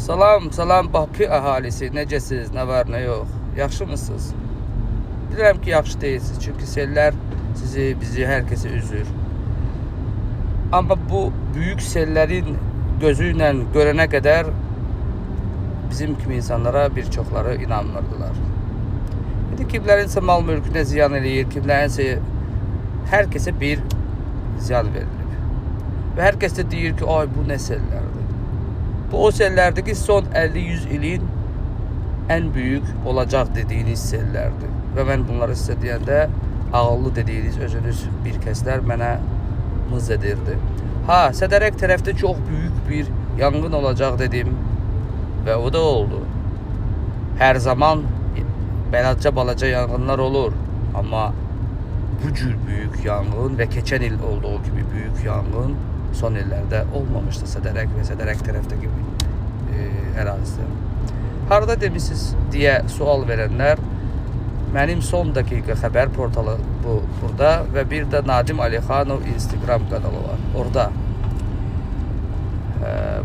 Salam Bakı əhalisi, necəsiz, nə var, nə yox, yaxşı mısınız? Bilirəm ki, yaxşı deyilsiniz, çünki sellər bizi, hər kəsi üzür. Amma bu büyük sellərin gözü ilə görənə qədər bizim kimi insanlara bir çoxları inanmırdılar. İndi kimlərinsə mal mülkünə ziyan eləyir, kimlərinsə hər kəsə bir ziyan verilir. Və hər kəs də deyir ki, ay bu nə sellərdir? Bu o sellərdir ki, son 50-100 ilin ən büyük olacaq dediyiniz sellərdir. Və mən bunları sizə deyəndə ağıllı dediyiniz özünüz bir kəslər mənə mız edirdi. Sədərək tərəfdə çox büyük bir yanğın olacaq dedim və o da oldu. Hər zaman balaca yanğınlar olur, amma bu cür büyük yanğın və keçən il olduğu gibi büyük yanğın son illərdə olmamışdı Sədərək və Sədərək tərəfdəki ərazisi. Harada demişsiniz deyə sual verənlər, mənim son dakika xəbər portalı burada və bir də Nadim Alixanov Instagram kanalı var. Orada.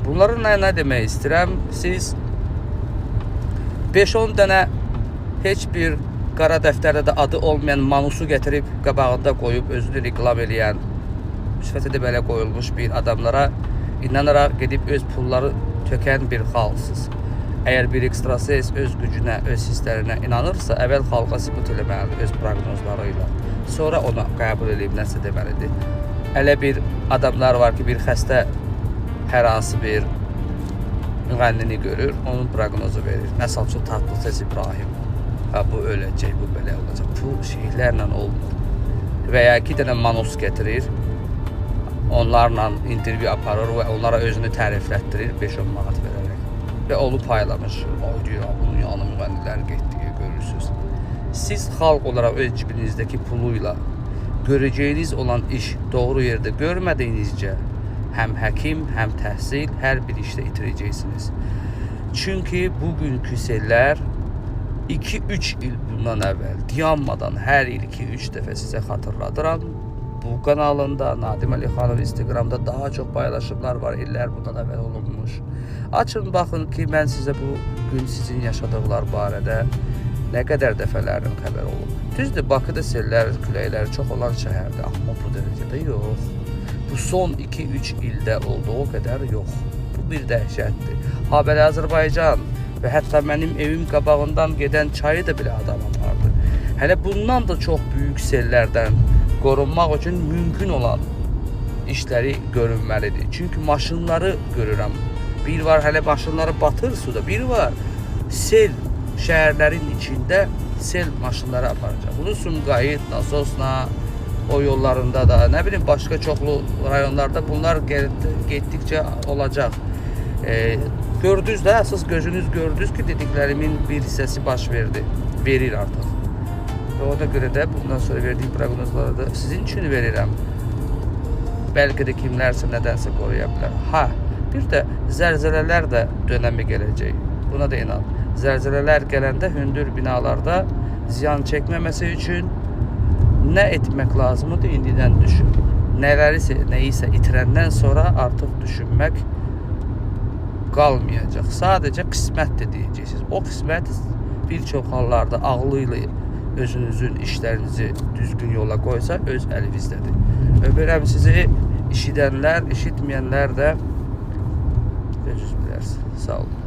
Bunları nə demək istəyirəm? Siz 5-10 dənə heç bir qara dəftərdə də adı olmayan manusu gətirib qabağında qoyub özünü reklam eləyən, müsbətə belə qoyulmuş bir adamlara inanaraq gedib öz pulları tökən bir xalqsız. Əgər bir ekstrases öz gücünə, öz hisslərinə inanırsa, əvvəl xalqa sübut eləməlidir öz proqnozlarıyla. Sonra ona qəbul edib nəsə deməlidir. Elə bir adamlar var ki, bir xəstə hər hansı bir müğənnini görür, onun proqnozu verir. Məsəl üçün Tatlıses İbrahim. Bu öləcək, bu belə olacaq. Bu şeylərlə olmur. Və ya 2 dənə manus gətirir, onlarla intervyu aparır və onlara özünü təriflətdirir 5-10 manat verərək. Və onu paylamış. Ay diyor, bunun yanı müğənnilər getdiyi görürsünüz. Siz xalq olaraq öz cibinizdəki puluyla görəcəyiniz olan iş doğru yerdə görmədiyinizcə həm həkim, həm təhsil hər bir işdə itirəcəksiniz. Çünki bugünkü sellər 2-3 il bundan əvvəl dayanmadan hər il 2-3 dəfə sizə xatırladıram. Bu kanalında Nadim Alixanov Instagramda daha çox paylaşımlar var, illər bundan əvvəl olunmuş. Açın baxın ki, mən sizə bu gün sizin yaşadıqlar barədə nə qədər dəfələrlə xəbər olub. Düzdür, Bakıda sellər, küləklər çox olan şəhərdir, amma bu dərəcədə yox. Bu son 2-3 ildə olduğu qədər yox. Bu bir dəhşətdir. Habəli Azərbaycan və hətta mənim evim qabağından gedən çayı da belə adam apardı. Hələ bundan da çox büyük sellərdən qorunmaq üçün mümkün olan işləri görünməlidir. Çünki maşınları görürəm. Bir var hələ maşınları batır suda, bir var sel şəhərlərin içində sel maşınları aparacaq. Bunu Sumqayıt, Nasosla, o yollarında da, nə bilim başqa çoxlu rayonlarda bunlar getdikcə olacaq. Gördünüz də, əsas gözünüz gördünüz ki, dediklərimin bir hissəsi baş verir artıq. Və ona görə də bundan sonra verdiyim proqnozları da sizin üçün verirəm. Bəlkə də kimlərsə nədənsə qoruya bilər. Bir də zəlzələlər də dönəmi gələcək. Buna da inan. Zəlzələlər gələndə hündür binalarda ziyan çəkməməsi üçün nə etmək lazımdır indidən düşün. Nəyisə itirəndən sonra artıq düşünmək qalmayacaq. Sadəcə qismətdir deyəcəksiniz. O qismət bir çox hallarda ağlı ilə özünüzün işlərinizi düzgün yola qoysa öz əlinizdədir. Öpürəm sizi, işidənlər, işitməyənlər də özünüz bilərsiniz. Sağ olun.